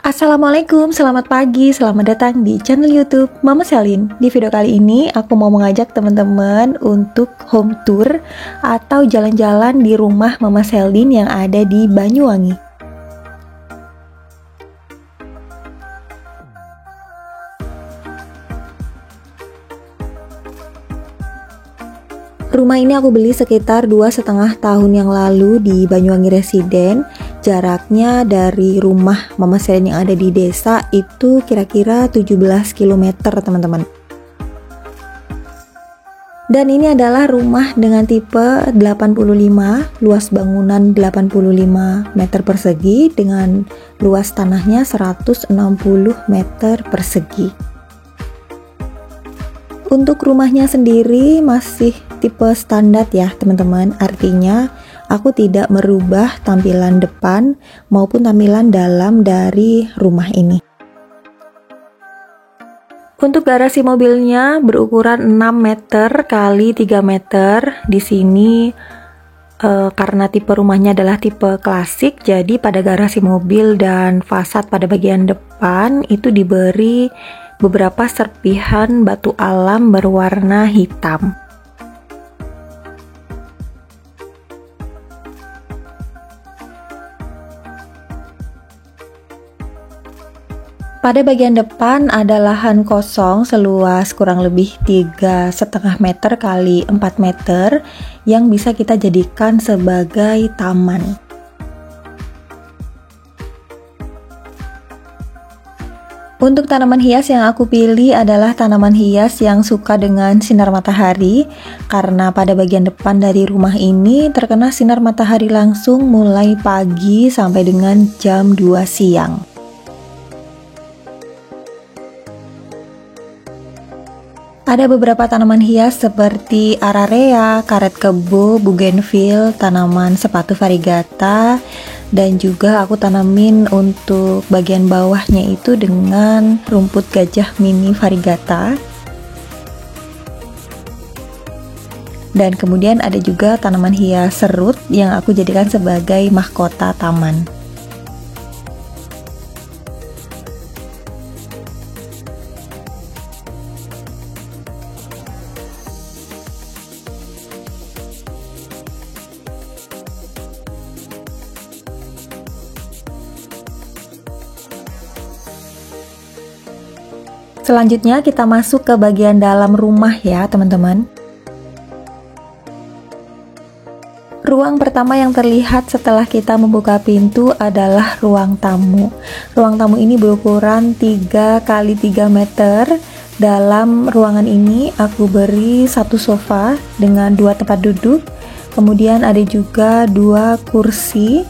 Assalamualaikum, selamat pagi, selamat datang di channel YouTube Mama Selin. Di video kali ini aku mau mengajak teman-teman untuk home tour atau jalan-jalan di rumah Mama Selin yang ada di Banyuwangi. Rumah ini aku beli sekitar 2,5 tahun yang lalu di Banyuwangi Residen. Jaraknya dari rumah Mama Selin yang ada di desa itu kira-kira 17 km teman-teman. Dan ini adalah rumah dengan tipe 85, luas bangunan 85 meter persegi dengan luas tanahnya 160 meter persegi. Untuk rumahnya sendiri masih tipe standar ya teman-teman, artinya aku tidak merubah tampilan depan maupun tampilan dalam dari rumah ini. Untuk garasi mobilnya berukuran 6 meter kali 3 meter. Di sini karena tipe rumahnya adalah tipe klasik, jadi pada garasi mobil dan fasad pada bagian depan itu diberi beberapa serpihan batu alam berwarna hitam. Pada bagian depan ada lahan kosong seluas kurang lebih 3,5 meter kali 4 meter yang bisa kita jadikan sebagai taman. Untuk tanaman hias yang aku pilih adalah tanaman hias yang suka dengan sinar matahari, karena pada bagian depan dari rumah ini terkena sinar matahari langsung mulai pagi sampai dengan jam 2 siang. Ada beberapa tanaman hias seperti ararea, karet kebo, bougainville, tanaman sepatu variegata, dan juga aku tanamin untuk bagian bawahnya itu dengan rumput gajah mini variegata. Dan kemudian ada juga tanaman hias serut yang aku jadikan sebagai mahkota taman. Selanjutnya kita masuk ke bagian dalam rumah ya teman-teman. Ruang pertama yang terlihat setelah kita membuka pintu adalah ruang tamu. Ruang tamu ini berukuran 3 kali 3 meter. Dalam ruangan ini aku beri satu sofa dengan 2 tempat duduk. Kemudian ada juga 2 kursi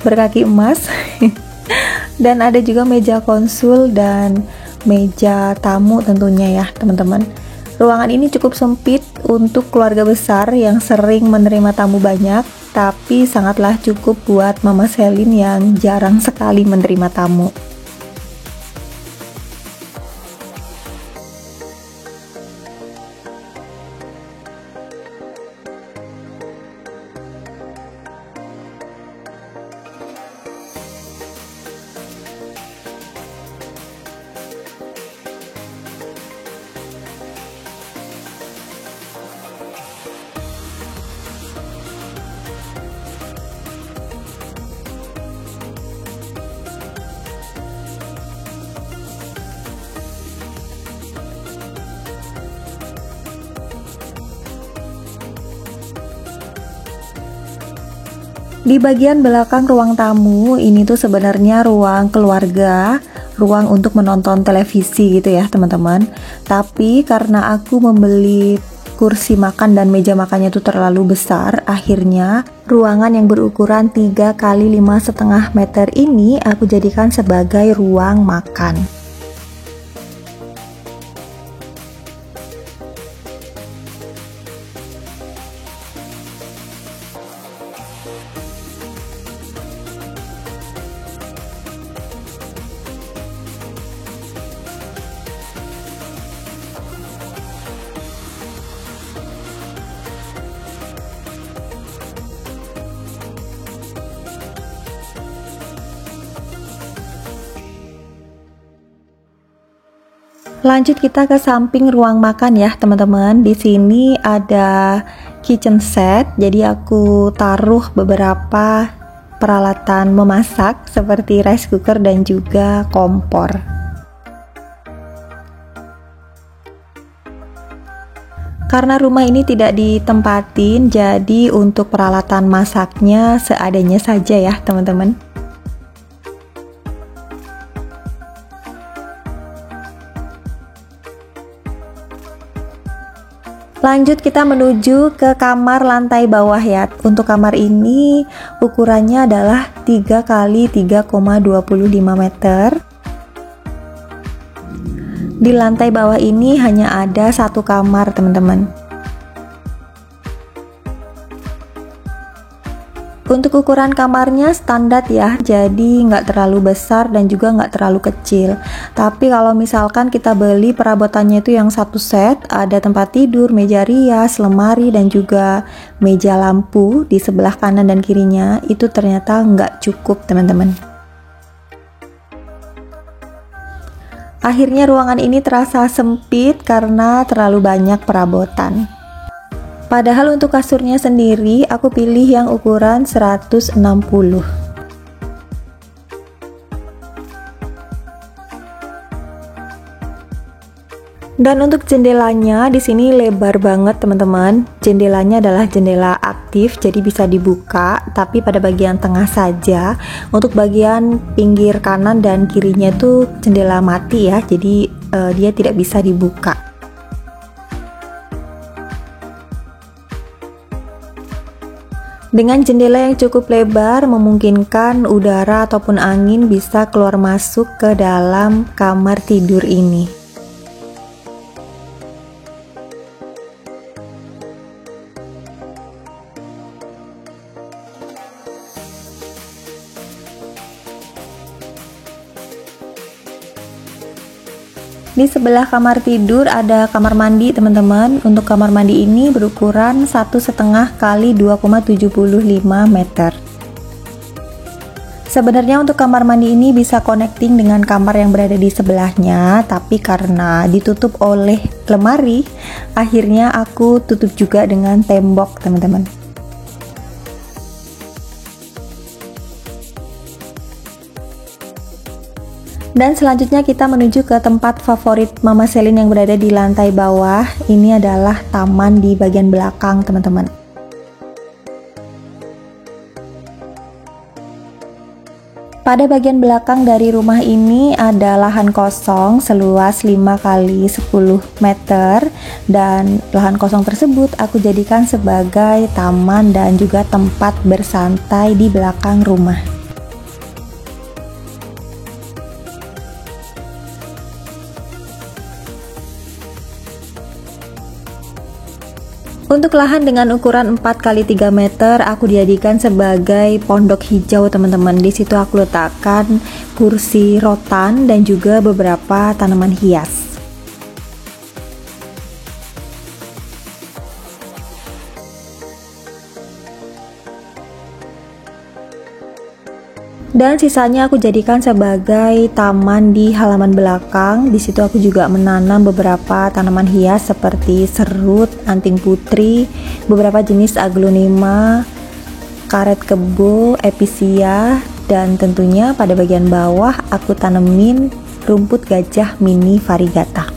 berkaki emas. Dan ada juga meja konsul dan meja tamu tentunya ya teman-teman. Ruangan ini cukup sempit untuk keluarga besar yang sering menerima tamu banyak, tapi sangatlah cukup buat Mama Selin yang jarang sekali menerima tamu. Di bagian belakang ruang tamu ini tuh sebenarnya ruang keluarga, ruang untuk menonton televisi gitu ya teman-teman. Tapi karena aku membeli kursi makan dan meja makannya tuh terlalu besar, akhirnya ruangan yang berukuran 3 kali 5,5 meter ini aku jadikan sebagai ruang makan. Lanjut kita ke samping ruang makan ya teman-teman. Di sini ada kitchen set, jadi aku taruh beberapa peralatan memasak seperti rice cooker dan juga kompor. Karena rumah ini tidak ditempatin, jadi untuk peralatan masaknya seadanya saja ya teman-teman. Lanjut kita menuju ke kamar lantai bawah ya. Untuk kamar ini ukurannya adalah 3 x 3,25 meter. Di lantai bawah ini hanya ada satu kamar teman-teman. Untuk ukuran kamarnya standar ya, jadi nggak terlalu besar dan juga nggak terlalu kecil. Tapi kalau misalkan kita beli perabotannya itu yang satu set, ada tempat tidur, meja rias, lemari, dan juga meja lampu di sebelah kanan dan kirinya, itu ternyata nggak cukup teman-teman. Akhirnya ruangan ini terasa sempit karena terlalu banyak perabotan. Padahal untuk kasurnya sendiri aku pilih yang ukuran 160. Dan untuk jendelanya di sini lebar banget teman-teman. Jendelanya adalah jendela aktif, jadi bisa dibuka, tapi pada bagian tengah saja. Untuk bagian pinggir kanan dan kirinya itu jendela mati ya, jadi dia tidak bisa dibuka. Dengan jendela yang cukup lebar, memungkinkan udara ataupun angin bisa keluar masuk ke dalam kamar tidur ini. Di sebelah kamar tidur ada kamar mandi teman-teman. Untuk kamar mandi ini berukuran 1,5 x 2,75 meter. Sebenarnya untuk kamar mandi ini bisa connecting dengan kamar yang berada di sebelahnya, tapi karena ditutup oleh lemari, akhirnya aku tutup juga dengan tembok teman-teman. Dan selanjutnya kita menuju ke tempat favorit Mama Selin yang berada di lantai bawah. Ini adalah taman di bagian belakang teman-teman. Pada bagian belakang dari rumah ini ada lahan kosong seluas 5 x 10 meter, dan lahan kosong tersebut aku jadikan sebagai taman dan juga tempat bersantai di belakang rumah. Untuk lahan dengan ukuran 4 x 3 meter aku jadikan sebagai pondok hijau teman-teman. Di situ aku letakkan kursi rotan dan juga beberapa tanaman hias. Dan sisanya aku jadikan sebagai taman di halaman belakang. Di situ aku juga menanam beberapa tanaman hias seperti serut, anting putri, beberapa jenis aglonema, karet kebo, episia, dan tentunya pada bagian bawah aku tanemin rumput gajah mini variegata.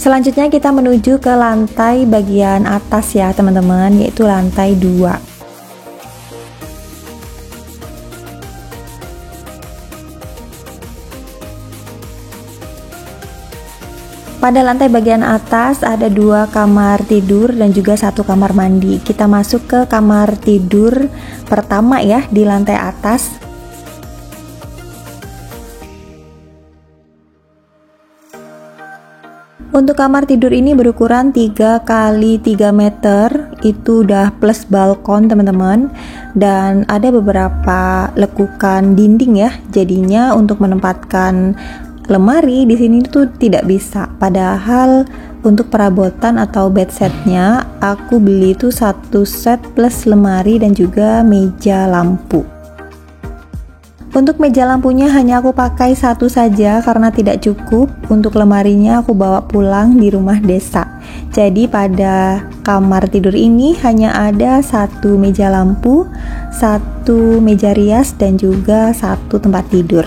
Selanjutnya kita menuju ke lantai bagian atas ya teman-teman, yaitu lantai 2. Pada lantai bagian atas ada 2 kamar tidur dan juga 1 kamar mandi. Kita masuk ke kamar tidur pertama ya di lantai atas. Untuk kamar tidur ini berukuran 3 kali 3 meter, itu udah plus balkon teman-teman, dan ada beberapa lekukan dinding ya. Jadinya untuk menempatkan lemari di sini tuh tidak bisa. Padahal untuk perabotan atau bed setnya aku beli itu satu set plus lemari dan juga meja lampu. Untuk meja lampunya hanya aku pakai satu saja karena tidak cukup. Untuk lemarinya aku bawa pulang di rumah desa. Jadi pada kamar tidur ini hanya ada satu meja lampu, satu meja rias, dan juga satu tempat tidur.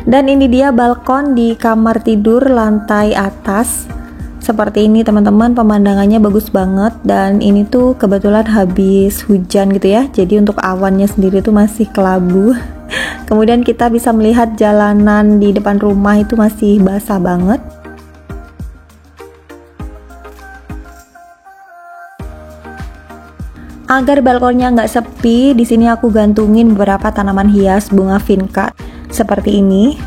Dan ini dia balkon di kamar tidur lantai atas. Seperti ini teman-teman, pemandangannya bagus banget. Dan ini tuh kebetulan habis hujan gitu ya, jadi untuk awannya sendiri tuh masih kelabu. Kemudian kita bisa melihat jalanan di depan rumah itu masih basah banget. Agar balkonnya nggak sepi, di sini aku gantungin beberapa tanaman hias bunga vinca seperti ini.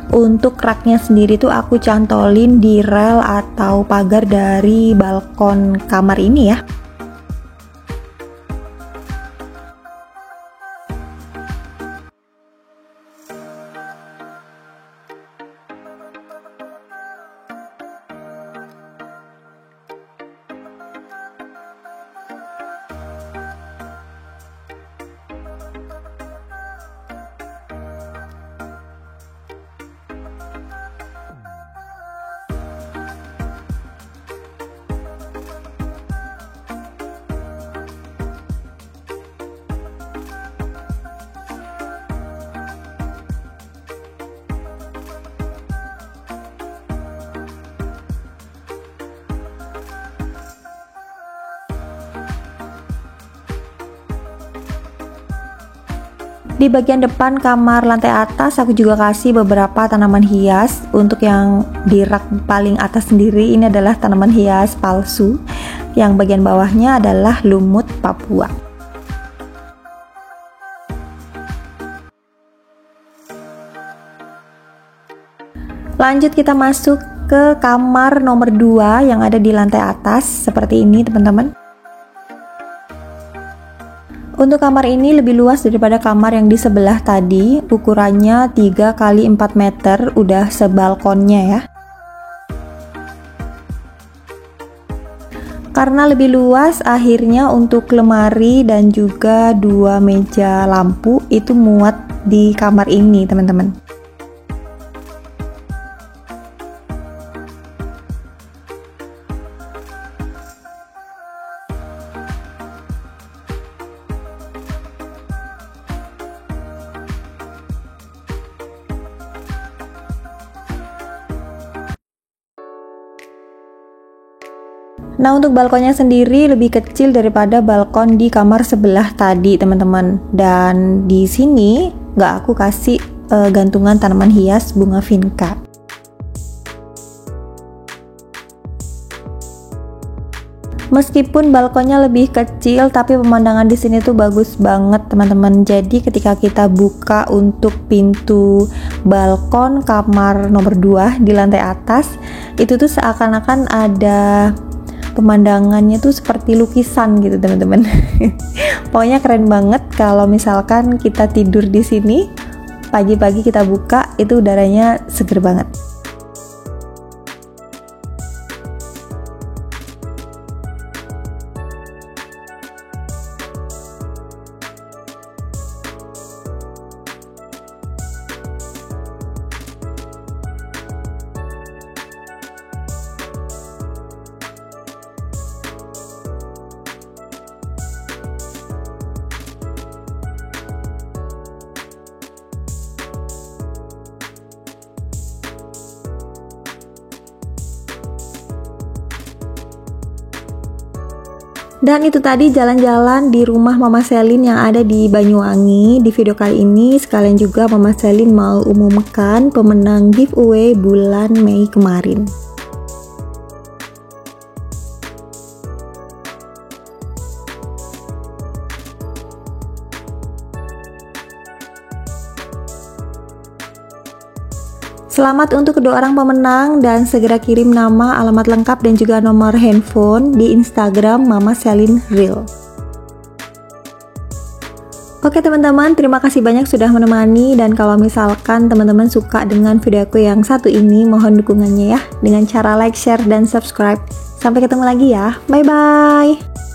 Untuk raknya sendiri tuh aku cantolin di rel atau pagar dari balkon kamar ini ya. Di bagian depan kamar lantai atas aku juga kasih beberapa tanaman hias. Untuk yang di rak paling atas sendiri ini adalah tanaman hias palsu. Yang bagian bawahnya adalah lumut Papua. Lanjut kita masuk ke kamar nomor 2 yang ada di lantai atas. Seperti ini teman-teman. Untuk kamar ini lebih luas daripada kamar yang di sebelah tadi. Ukurannya 3 kali 4 meter, udah sebalkonnya ya. Karena lebih luas, akhirnya untuk lemari dan juga 2 meja lampu itu muat di kamar ini teman-teman. Nah, untuk balkonnya sendiri lebih kecil daripada balkon di kamar sebelah tadi, teman-teman. Dan di sini nggak aku kasih gantungan tanaman hias bunga vinca. Meskipun balkonnya lebih kecil, tapi pemandangan di sini tuh bagus banget, teman-teman. Jadi ketika kita buka untuk pintu balkon kamar nomor 2 di lantai atas, itu tuh seakan-akan ada pemandangannya tuh seperti lukisan gitu teman-teman. Pokoknya keren banget kalau misalkan kita tidur di sini, pagi-pagi kita buka itu udaranya seger banget. Dan itu tadi jalan-jalan di rumah Mama Selin yang ada di Banyuwangi. Di video kali ini sekalian juga Mama Selin mau umumkan pemenang giveaway bulan Mei kemarin. Selamat untuk kedua orang pemenang dan segera kirim nama, alamat lengkap dan juga nomor handphone di Instagram Mama Selin Real. Oke teman-teman, terima kasih banyak sudah menemani, dan kalau misalkan teman-teman suka dengan videoku yang satu ini, mohon dukungannya ya dengan cara like, share, dan subscribe. Sampai ketemu lagi ya, bye-bye!